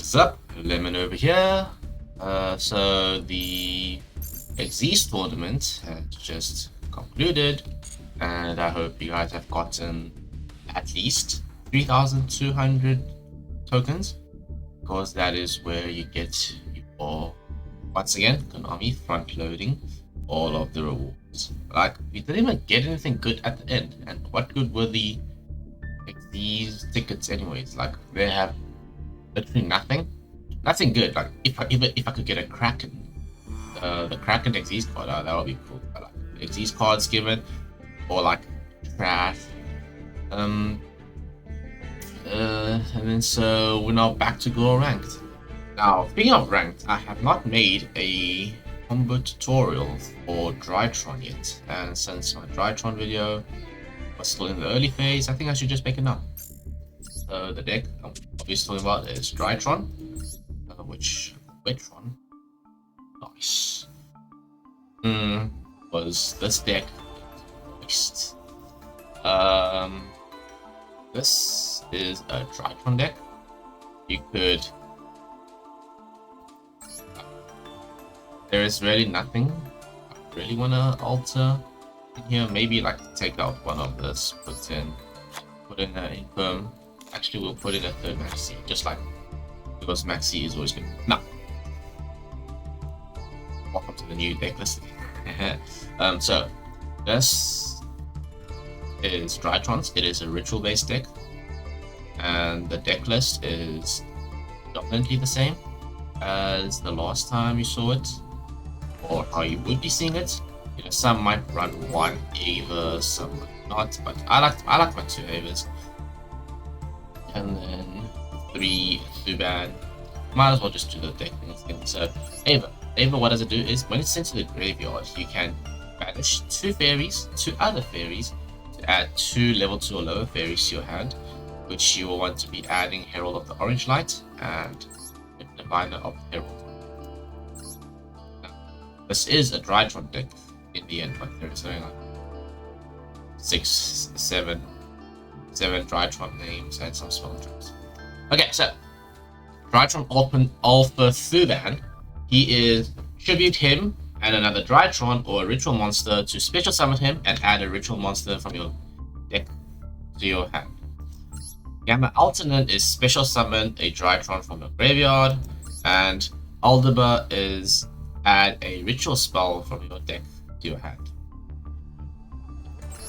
What's up? Lemon over here. So the Xyz tournament has just concluded, and I hope you guys have gotten at least 3,200 tokens, because that is where you get your, once again, Konami front loading all of the rewards. Like, we didn't even get anything good at the end, and what good were the Xyz tickets anyways? Like, they have literally nothing good. Like, if I could get a Kraken, the Kraken Xyz card, that would be cool. But, like, Xyz cards given, or like trash. And then so we're now back to go ranked. Now, speaking of ranked, I have not made a combo tutorial for Drytron yet, and since my Drytron video was still in the early phase, I think I should just make it now. So the deck I'm obviously talking about is Drytron, which Wetron, nice. Was this deck beast? This is a Drytron deck. You could. There is really nothing I really want to alter in here. Maybe like take out one of this, put in an Infirm. Actually, we'll put in a third Maxi, just like, because Maxi is always good. Now, welcome to the new Decklist. So this is Drytron's. It is a ritual-based deck, and the deck list is dominantly the same as the last time you saw it, or how you would be seeing it. You know, some might run one Ava, some might not, but I like my two Avas. And then 3 Thuban. Might as well just do the deck thing. So Ava, what does it do is when it's sent to the graveyard, you can banish 2 fairies, 2 other fairies, to add 2 level 2 or lower fairies to your hand, which you will want to be adding Herald of the Orange Light and Diviner of the Herald. Now, this is a Drytron deck in the end, but there is only like 6, 7 Drytron names and some spell traps. Okay, so Drytron Alpha Thuban. He is tribute him and another Drytron or a ritual monster to special summon him and add a ritual monster from your deck to your hand. Gamma Alternate is special summon a Drytron from your graveyard, and Aldebar is add a ritual spell from your deck to your hand.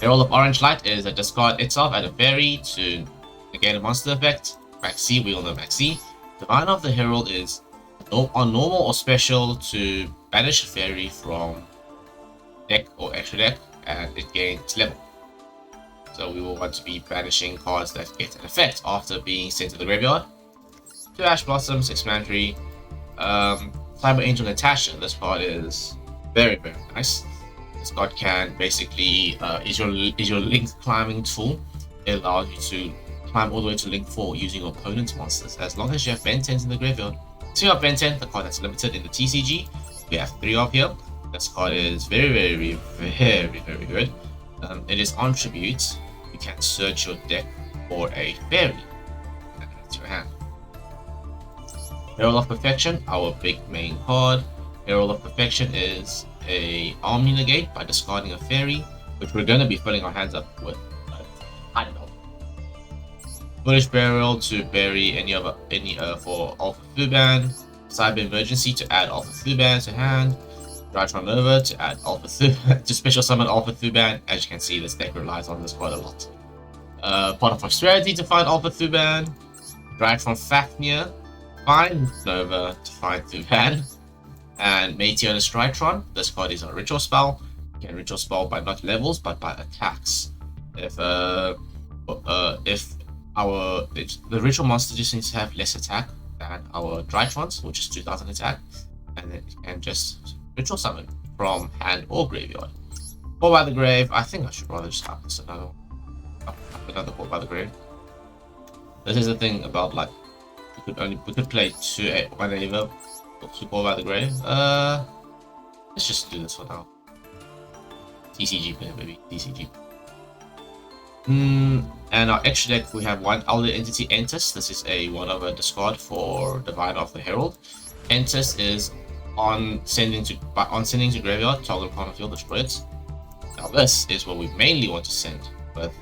Herald of Orange Light is a discard itself, add a fairy to negate a monster effect. Maxi, we all know Maxi. Divine of the Herald is on normal or special to banish a fairy from deck or extra deck, and it gains level. So we will want to be banishing cards that get an effect after being sent to the graveyard. 2 Ash Blossoms, explanatory. Cyber Angel Natasha, this card is very, very nice. This card can basically is your link climbing tool. It allows you to climb all the way to link 4 using your opponent's monsters, as long as you have Ben 10s in the graveyard. So you have Ben 10, the card that's limited in the TCG. We have 3 of here. This card is very, very, very, very good. It is on tribute. You can search your deck for a fairy and add it to your hand. Herald of Perfection, our big main card. Herald of Perfection is a Omni Negate by discarding a fairy, which we're going to be filling our hands up with. I don't know. Foolish Burial to bury any for Alpha Thuban. Cyber Emergency to add Alpha Thuban to hand. Drytron Nova to add Alpha Thuban to special summon Alpha Thuban. As you can see, this deck relies on this quite a lot. Pot of Prosperity to find Alpha Thuban. Drytron Fafnir, find Nova to find Thuban. And Meteorus Drytron. This card is a ritual spell. You can ritual spell by not levels but by attacks. If the ritual monster just needs to have less attack than our Drytrons, which is 2000 attack, and then it can just ritual summon from hand or graveyard. Call by the Grave. I think I should rather just have this another Call by the Grave. This is the thing about, like, we could play 1 Ava to Call by the Grave. Let's just do this for now. TCG player, baby. TCG. And our extra deck, we have one Elder Entity Entis. This is a 1/1 discard for Divine of the Herald. Entis is on sending to graveyard, target opponent on field, destroy it. Now this is what we mainly want to send with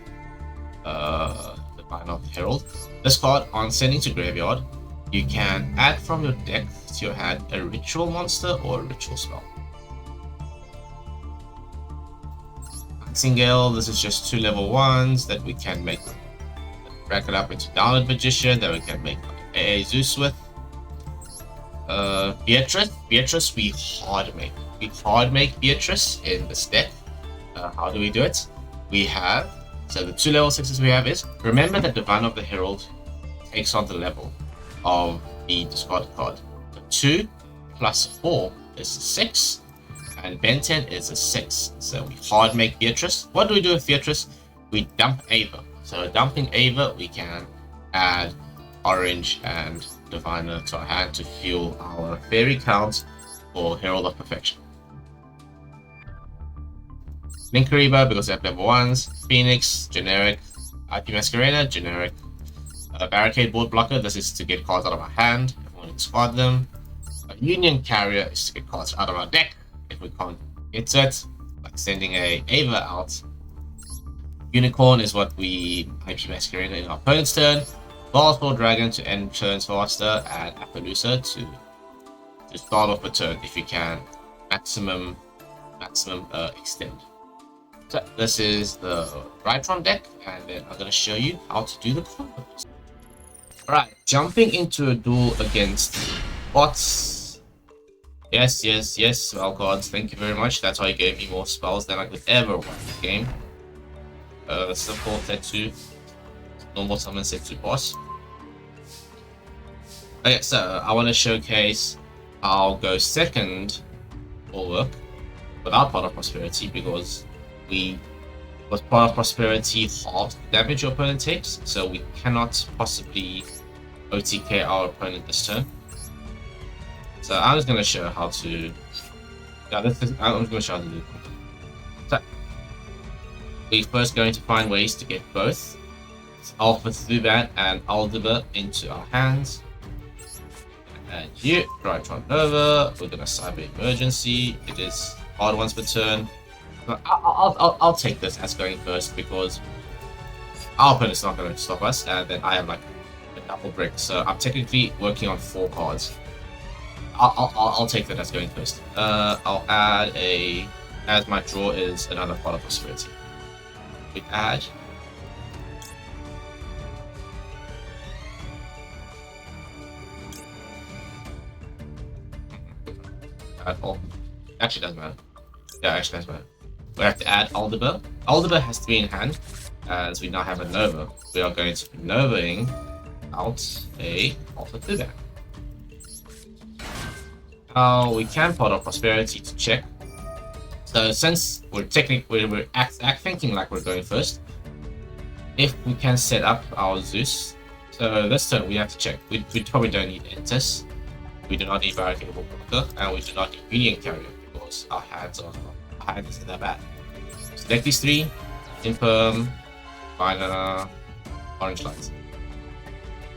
Divine of the Herald. This card, on sending to graveyard, you can add from your deck to your hand a ritual monster or a ritual spell. Nightingale, this is just 2 level 1s that we can make, rack it up into Downward Magician that we can make a Zeus with. Beatrice, we hard make Beatrice in this deck. How do we do it? We have, so the 2 level 6s we have is, remember that Divine of the Herald takes on the level of the discard card. So 2 plus 4 is 6, and Ben 10 is a 6. So we hard make Beatrice. What do we do with Beatrice? We dump Ava. So dumping Ava, we can add Orange and Diviner to our hand to fuel our fairy count for Herald of Perfection. Linkariba, because they have level 1s. Phoenix, generic. IP Masquerena, generic. Barricade Board Blocker, this is to get cards out of our hand if we want to discard them. Union Carrier is to get cards out of our deck if we can't get to it, like sending a Ava out. Unicorn is what we IP Masquerena in our opponent's turn. Volatile Dragon to end turns faster, and Appaloosa to start off a turn if you can maximum extend. So this is the Drytron deck, and then I'm going to show you how to do the combos. Alright, jumping into a duel against bots. Yes, spell cards, thank you very much. That's how you gave me more spells than I could ever want in the game. Simple Tetsu, normal summon Setsu boss. Okay, so I want to showcase how Go Second will work without Pot of Prosperity, because with Pot of Prosperity halves the damage your opponent takes, so we cannot possibly OTK our opponent this turn. So I'm just going to show how to. I'm going to show how to do it. So we're first going to find ways to get both Alpha Thuban and Aldiba into our hands. And here, Drytron Nova. We're going to Cyber Emergency. It is hard ones per turn. I'll take this as going first because our opponent's not going to stop us, and then I have like a double brick, so I'm technically working on 4 cards. I'll take that as going first. I'll add as my draw is another Pot of Prosperity. We add all. Actually doesn't matter. Yeah, actually doesn't matter. We have to add Aldiba. Aldiba has to be in hand, as we now have a Nova. We are going to be Novaing out a Alpha Thuban. Now we can Pot of Prosperity to check. So since we're thinking like we're going first, if we can set up our Zeus, so this turn we have to check. We probably don't need Entis, we do not need Barricade Blocker, and we do not need Union Carrier because our hands isn't that bad. Select these 3, Imperm, Viola, Orange Lights.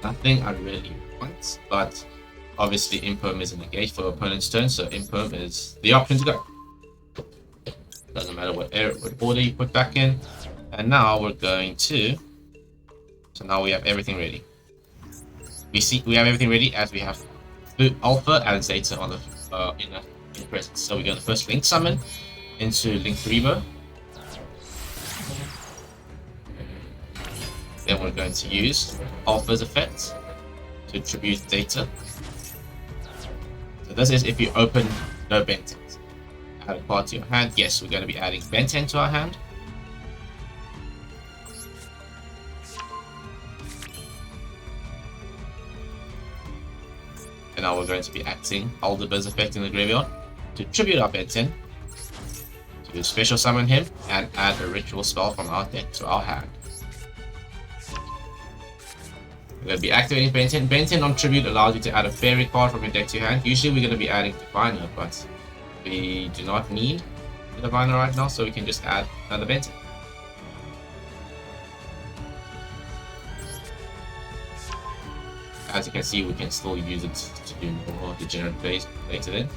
Nothing I really want, but obviously Imperm is an engage for opponent's turn, so Imperm is the option to go. Doesn't matter what order you put back in. And now we're going to, so now we have everything ready. We have everything ready as we have Alpha and Zeta on the in presence. So we're going to first Link Summon into Linkariba. Then we're going to use Alpha's effect to tribute data. So this is if you open no Benten. Add a card to your hand. Yes, we're going to be adding Benten to our hand. And now we're going to be acting Aldiba's effect in the graveyard to tribute our Benten, to special summon him, and add a ritual spell from our deck to our hand. We're going to be activating Benten. Benten on tribute allows you to add a fairy card from your deck to your hand. Usually we're going to be adding Diviner, but we do not need the Diviner right now, so we can just add another Benten. As you can see, we can still use it to do more degenerate plays later then.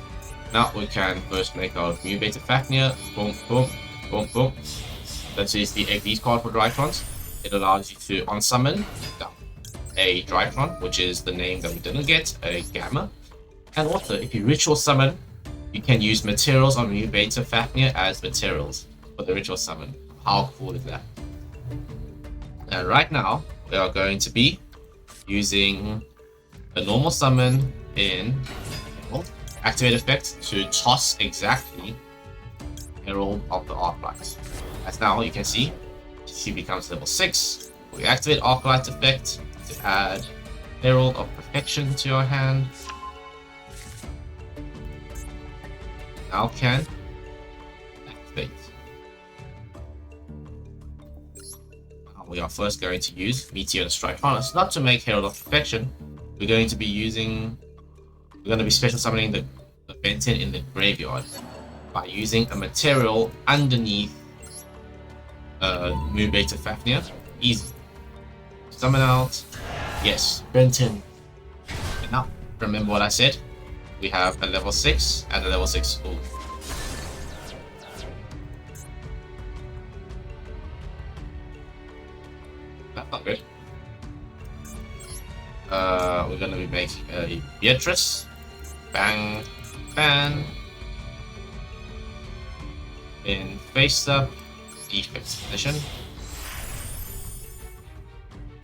Now we can first make our new beta Fafnir. Boom, boom, boom, boom. Let's use the XD card for Drytrons. It allows you to unsummon a Drytron, which is the name that we didn't get, a Gamma. And also, if you ritual summon, you can use materials on new beta Fafnir as materials for the ritual summon. How cool is that? And right now, we are going to be using a normal summon in activate effect to toss exactly Herald of the Arclight. As now you can see, she becomes level 6. We activate Arclight effect to add Herald of Perfection to your hand. Now can activate. Now we are first going to use Meteor to Strike Harness, not to make Herald of Perfection. We're going to be special summoning the Benton in the graveyard by using a material underneath Moon Beta Fafnir. Easy. Summon out. Yes, Benton. And now, remember what I said? We have a level 6 and a level 6. Ooh. That's not good. We're gonna be making a Beatrice. Bang, bang. In face up, defense position.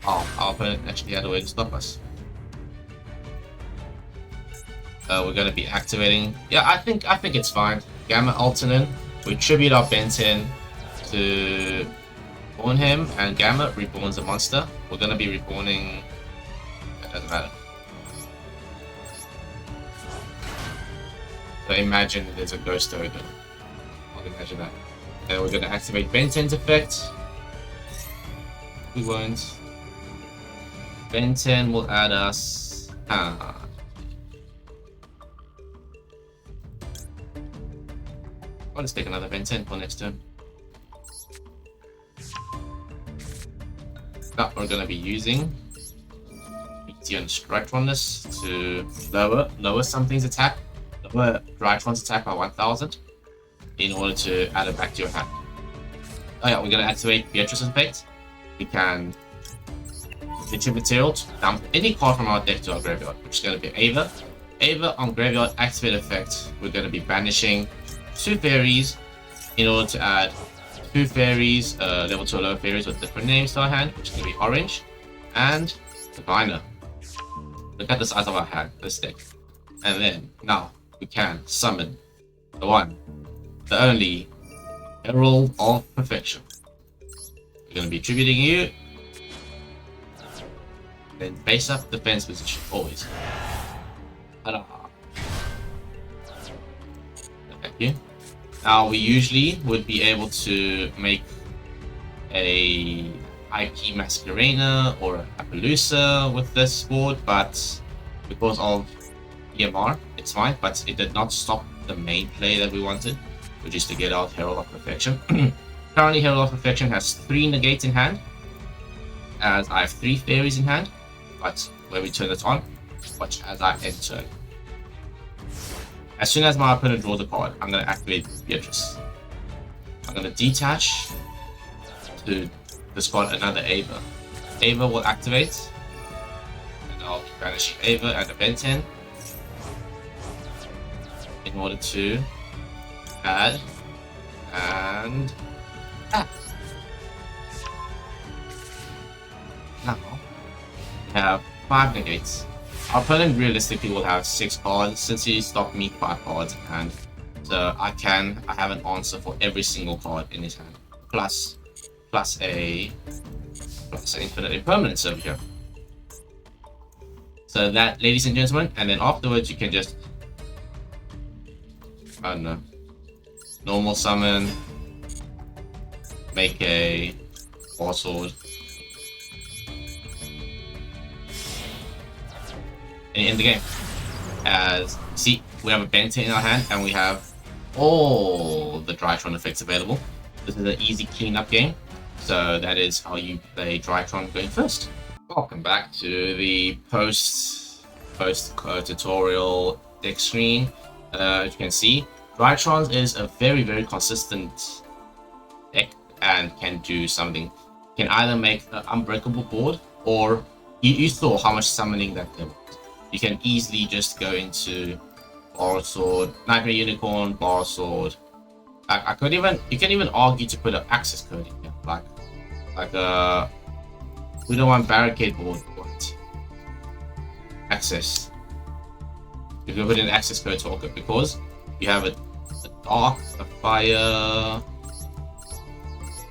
Oh, our opponent actually had a way to stop us. We're gonna be activating. Yeah, I think it's fine. Gamma Altanen. We tribute our Benton to reborn him, and Gamma reborns a monster. We're gonna be reborning. It doesn't matter. So imagine there's a ghost token. I'll imagine that. And we're gonna activate Benton's effect. We won't. Benton will add us. I'll just take another Benton for next turn. Now we're gonna be using Yugioh Strike on this to lower something's attack, lower Drytron's attack by 1000 in order to add it back to your hand. Oh yeah, we're gonna activate Beatrice's effect. We can get your material to dump any card from our deck to our graveyard, which is gonna be Ava. Ava on graveyard activate effect. We're gonna be banishing 2 fairies in order to add 2 fairies, level 2 or lower fairies with different names to our hand, which is gonna be orange, and Diviner. Look at the size of our hand, this deck. And then, now, we can summon the one, the only, Herald of Perfection. We're going to be tributing you. Then base up defense position, always. Ta-da. Thank you. Now, we usually would be able to make a IP Masquerena or a Appaloosa with this board, but because of EMR, it's fine, but it did not stop the main play that we wanted, which is to get out Herald of Perfection. Currently, Herald of Perfection has 3 negates in hand, as I have 3 fairies in hand, but when we turn it on, watch as I end turn. As soon as my opponent draws a card, I'm going to activate Beatrice. I'm going to detach to discard another Ava. Ava will activate, and I'll be banishing Ava and a Benton in order to add and add. Now we have 5 negates. Our opponent realistically will have 6 cards since he stopped me 5 cards, and so I have an answer for every single card in his hand. Plus an infinite impermanence over here. So that, ladies and gentlemen, and then afterwards you can just, I don't know, normal summon, make a war sword, and end the game. As see, we have a Benton in our hand, and we have all the Drytron effects available. This is an easy cleanup game. So that is how you play Drytron going first. Welcome back to the post tutorial deck screen. As you can see, Drytron is a very consistent deck and can do something. Can either make an unbreakable board, or you saw how much summoning that did. You can easily just go into Borrowed Sword, Nightmare Unicorn, Borrowed Sword. You can even argue to put an access code in here, like a. We don't want barricade board, what? Access. You can put in access code talker because you have a dark, a fire. Oh,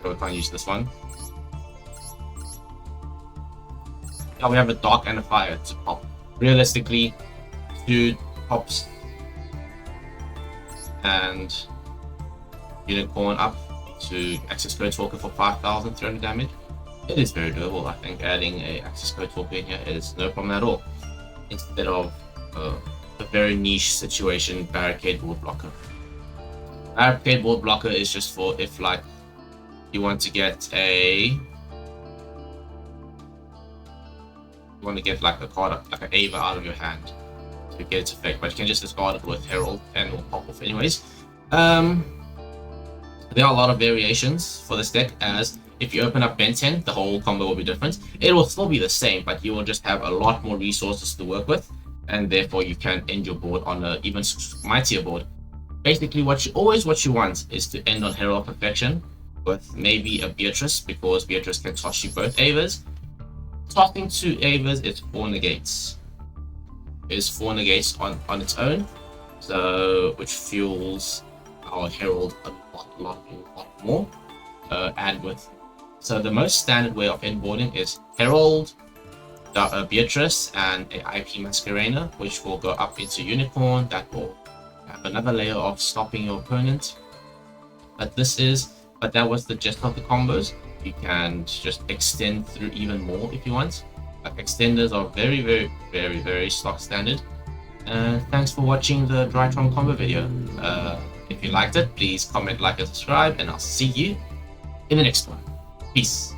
we can't use this one. Yeah, we have a dark and a fire to pop. Realistically, 2 pops and unicorn up to access code talker for 5,300 damage. It is very doable. I think adding a access code talker in here is no problem at all. Instead of a very niche situation, barricade board blocker. Barricade board blocker is just for if like you want to get like a card, like an Ava out of your hand to get its effect, but you can just discard it with Herald and it will pop off anyways. There are a lot of variations for this deck, as if you open up Ben 10, the whole combo will be different. It will still be the same, but you will just have a lot more resources to work with, and therefore you can end your board on an even mightier board. Basically, what you want is to end on Herald of Perfection with maybe a Beatrice, because Beatrice can toss you both Avas. Tossing 2 Avas is 4 negates. Is 4 negates on its own, so which fuels our Herald a lot more. So the most standard way of endboarding is Herald, Beatrice, and a IP Masquerena, which will go up into Unicorn. That will have another layer of stopping your opponent. But that was the gist of the combos. You can just extend through even more if you want. Extenders are very stock standard. Thanks for watching the Drytron combo video. If you liked it, please comment, like, and subscribe, and I'll see you in the next one. Peace.